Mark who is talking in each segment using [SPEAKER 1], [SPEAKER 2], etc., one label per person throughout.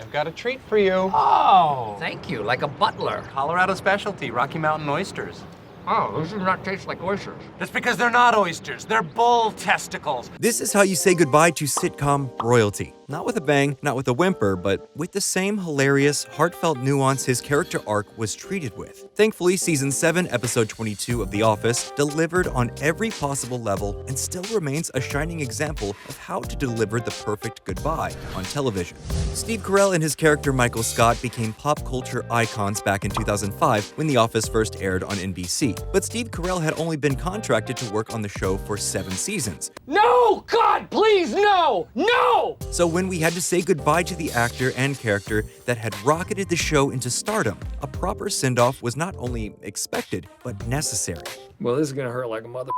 [SPEAKER 1] I've got a treat for you.
[SPEAKER 2] Oh, thank you, like a butler.
[SPEAKER 1] Colorado specialty, Rocky Mountain oysters.
[SPEAKER 2] Oh, those do not taste like oysters.
[SPEAKER 1] That's because they're not oysters, they're bull testicles.
[SPEAKER 3] This is how you say goodbye to sitcom royalty. Not with a bang, not with a whimper, but with the same hilarious, heartfelt nuance his character arc was treated with. Thankfully, Season 7, Episode 22 of The Office delivered on every possible level and still remains a shining example of how to deliver the perfect goodbye on television. Steve Carell and his character Michael Scott became pop culture icons back in 2005 when The Office first aired on NBC. But Steve Carell had only been contracted to work on the show for 7 seasons.
[SPEAKER 2] No! God, please, no! No!
[SPEAKER 3] So when we had to say goodbye to the actor and character that had rocketed the show into stardom, a proper send-off was not only expected, but necessary.
[SPEAKER 2] Well, this is gonna hurt like a mother.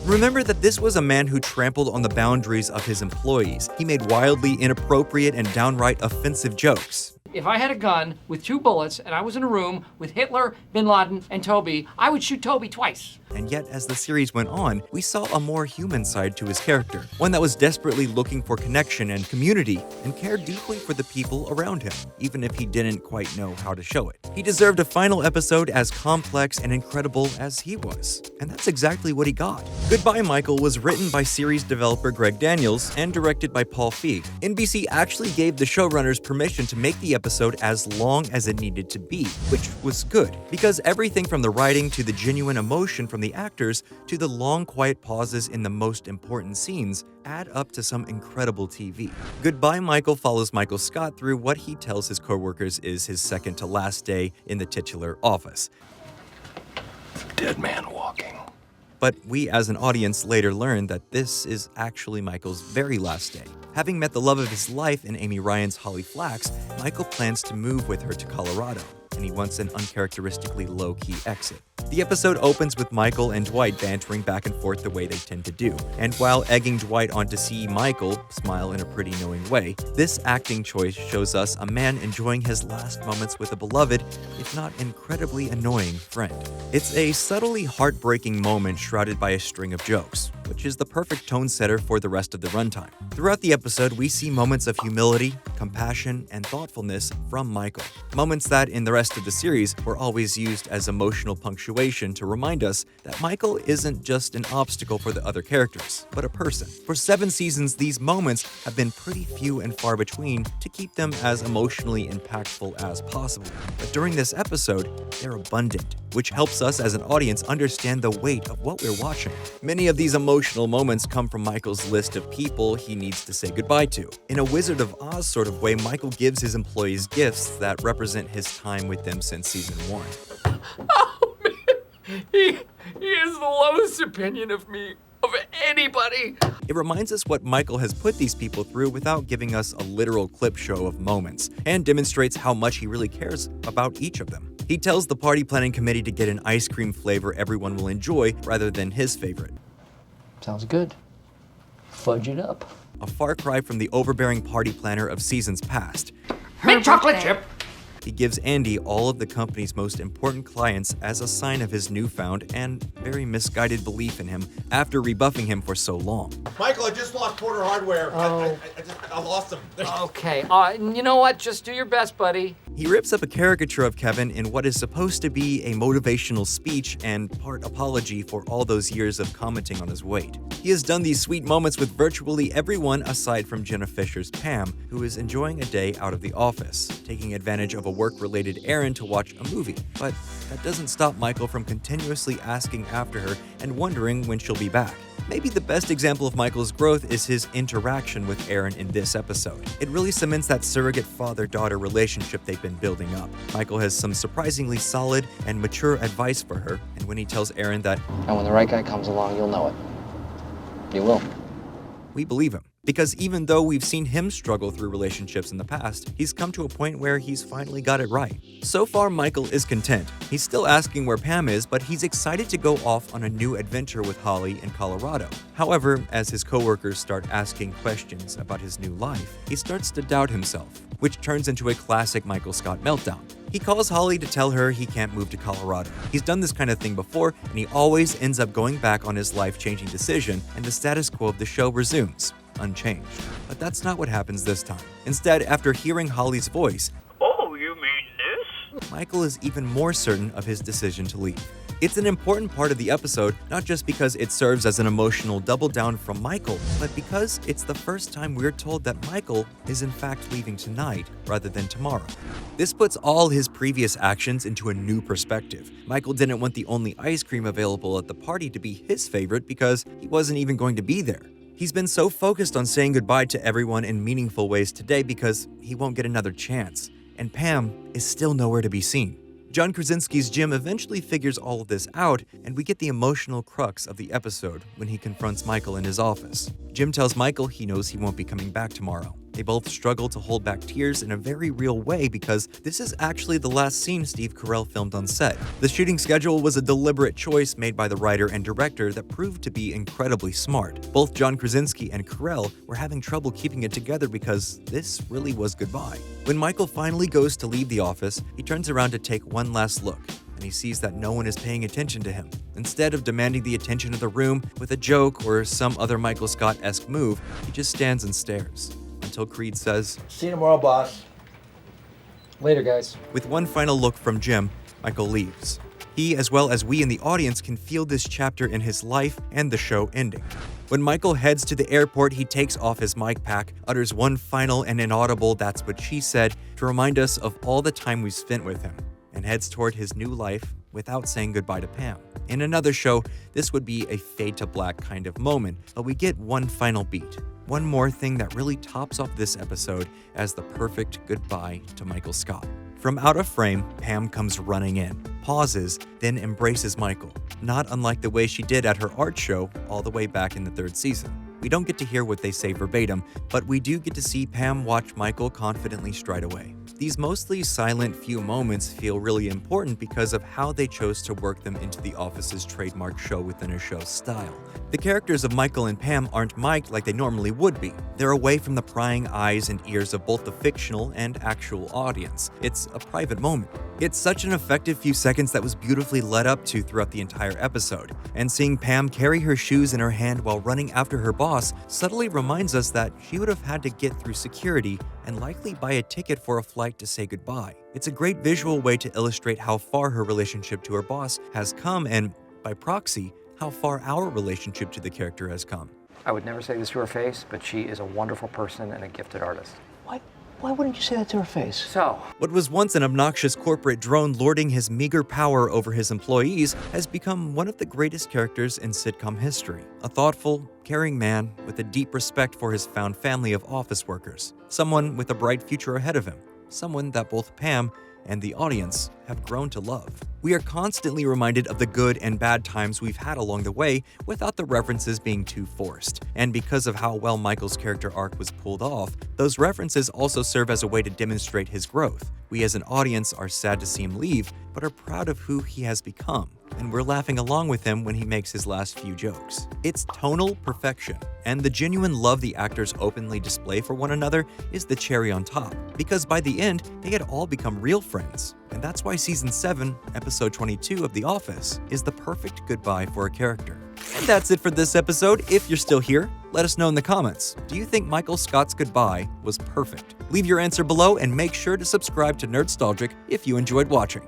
[SPEAKER 3] Remember that this was a man who trampled on the boundaries of his employees. He made wildly inappropriate and downright offensive jokes.
[SPEAKER 2] If I had a gun with 2 bullets and I was in a room with Hitler, Bin Laden, and Toby, I would shoot Toby twice.
[SPEAKER 3] And yet, as the series went on, we saw a more human side to his character, one that was desperately looking for connection and community, and cared deeply for the people around him, even if he didn't quite know how to show it. He deserved a final episode as complex and incredible as he was, and that's exactly what he got. Goodbye Michael was written by series developer Greg Daniels and directed by Paul Feig. NBC actually gave the showrunners permission to make the episode as long as it needed to be, which was good, because everything from the writing to the genuine emotion from the actors to the long quiet pauses in the most important scenes add up to some incredible TV. Goodbye Michael follows Michael Scott through what he tells his coworkers is his second to last day in the titular office.
[SPEAKER 1] Dead man walking.
[SPEAKER 3] But we as an audience later learn that this is actually Michael's very last day. Having met the love of his life in Amy Ryan's Holly Flax, Michael plans to move with her to Colorado, and he wants an uncharacteristically low-key exit. The episode opens with Michael and Dwight bantering back and forth the way they tend to do, and while egging Dwight on to see Michael smile in a pretty knowing way, this acting choice shows us a man enjoying his last moments with a beloved, if not incredibly annoying, friend. It's a subtly heartbreaking moment shrouded by a string of jokes, which is the perfect tone setter for the rest of the runtime. Throughout the episode, we see moments of humility, compassion, and thoughtfulness from Michael. Moments that, in the rest of the series, were always used as emotional punctuation to remind us that Michael isn't just an obstacle for the other characters, but a person. For 7 seasons, these moments have been pretty few and far between to keep them as emotionally impactful as possible. But during this episode, they're abundant, which helps us as an audience understand the weight of what we're watching. Many of these emotional moments come from Michael's list of people he needs to say goodbye to. In a Wizard of Oz sort of way, Michael gives his employees gifts that represent his time with them since season 1.
[SPEAKER 2] Oh, man. He has the lowest opinion of me, of anybody.
[SPEAKER 3] It reminds us what Michael has put these people through without giving us a literal clip show of moments, and demonstrates how much he really cares about each of them. He tells the party planning committee to get an ice cream flavor everyone will enjoy rather than his favorite.
[SPEAKER 4] Sounds good. Fudge it up.
[SPEAKER 3] A far cry from the overbearing party planner of seasons past.
[SPEAKER 2] Mint chocolate chip.
[SPEAKER 3] He gives Andy all of the company's most important clients as a sign of his newfound and very misguided belief in him after rebuffing him for so long.
[SPEAKER 5] Michael, I just lost Porter Hardware.
[SPEAKER 2] Oh.
[SPEAKER 5] I lost him.
[SPEAKER 2] Okay, you know what? Just do your best, buddy.
[SPEAKER 3] He rips up a caricature of Kevin in what is supposed to be a motivational speech and part apology for all those years of commenting on his weight. He has done these sweet moments with virtually everyone aside from Jenna Fisher's Pam, who is enjoying a day out of the office, taking advantage of a work-related errand to watch a movie. But that doesn't stop Michael from continuously asking after her and wondering when she'll be back. Maybe the best example of Michael's growth is his interaction with Erin in this episode. It really cements that surrogate father-daughter relationship they've been building up. Michael has some surprisingly solid and mature advice for her, and when he tells Erin that,
[SPEAKER 4] And when the right guy comes along, you'll know it. You will.
[SPEAKER 3] we believe him. Because even though we've seen him struggle through relationships in the past, he's come to a point where he's finally got it right. So far, Michael is content. He's still asking where Pam is, but he's excited to go off on a new adventure with Holly in Colorado. However, as his coworkers start asking questions about his new life, he starts to doubt himself, which turns into a classic Michael Scott meltdown. He calls Holly to tell her he can't move to Colorado. He's done this kind of thing before, and he always ends up going back on his life-changing decision, and the status quo of the show resumes. unchanged. But that's not what happens this time. Instead, after hearing Holly's voice,
[SPEAKER 6] Oh, you mean this?
[SPEAKER 3] Michael is even more certain of his decision to leave. It's an important part of the episode, not just because it serves as an emotional double down from Michael, but because it's the first time we're told that Michael is in fact leaving tonight rather than tomorrow. This puts all his previous actions into a new perspective. Michael didn't want the only ice cream available at the party to be his favorite because he wasn't even going to be there. He's been so focused on saying goodbye to everyone in meaningful ways today because he won't get another chance. And Pam is still nowhere to be seen. John Krasinski's Jim eventually figures all of this out, and we get the emotional crux of the episode when he confronts Michael in his office. Jim tells Michael he knows he won't be coming back tomorrow. They both struggle to hold back tears in a very real way because this is actually the last scene Steve Carell filmed on set. The shooting schedule was a deliberate choice made by the writer and director that proved to be incredibly smart. Both John Krasinski and Carell were having trouble keeping it together because this really was goodbye. When Michael finally goes to leave the office, he turns around to take one last look, and he sees that no one is paying attention to him. Instead of demanding the attention of the room with a joke or some other Michael Scott-esque move, he just stands and stares. Until Creed says,
[SPEAKER 4] See you tomorrow, boss. Later, guys.
[SPEAKER 3] with one final look from Jim, Michael leaves. He, as well as we in the audience, can feel this chapter in his life and the show ending. When Michael heads to the airport, he takes off his mic pack, utters one final and inaudible "that's what she said" to remind us of all the time we spent with him, and heads toward his new life without saying goodbye to Pam. In another show, this would be a fade to black kind of moment, but we get one final beat. One more thing that really tops off this episode as the perfect goodbye to Michael Scott. From out of frame, Pam comes running in, pauses, then embraces Michael, not unlike the way she did at her art show all the way back in the 3rd season. We don't get to hear what they say verbatim, but we do get to see Pam watch Michael confidently stride away. These mostly silent few moments feel really important because of how they chose to work them into the Office's trademark show within a show style. The characters of Michael and Pam aren't mic'd like they normally would be. They're away from the prying eyes and ears of both the fictional and actual audience. It's a private moment. It's such an effective few seconds that was beautifully led up to throughout the entire episode. And seeing Pam carry her shoes in her hand while running after her boss subtly reminds us that she would have had to get through security and likely buy a ticket for a flight to say goodbye. It's a great visual way to illustrate how far her relationship to her boss has come and, by proxy, how far our relationship to the character has come.
[SPEAKER 7] I would never say this to her face, but she is a wonderful person and a gifted artist.
[SPEAKER 4] Why wouldn't you say that to her face?
[SPEAKER 7] So,
[SPEAKER 3] What was once an obnoxious corporate drone lording his meager power over his employees has become one of the greatest characters in sitcom history. A thoughtful, caring man with a deep respect for his found family of office workers. Someone with a bright future ahead of him. Someone that both Pam and the audience have grown to love. We are constantly reminded of the good and bad times we've had along the way without the references being too forced. And because of how well Michael's character arc was pulled off, those references also serve as a way to demonstrate his growth. We as an audience are sad to see him leave, but are proud of who he has become. And we're laughing along with him when he makes his last few jokes. It's tonal perfection, and the genuine love the actors openly display for one another is the cherry on top, because by the end, they had all become real friends. And that's why Season 7, Episode 22 of The Office is the perfect goodbye for a character. And that's it for this episode. If you're still here, let us know in the comments. Do you think Michael Scott's goodbye was perfect? Leave your answer below and make sure to subscribe to Nerdstalgic if you enjoyed watching.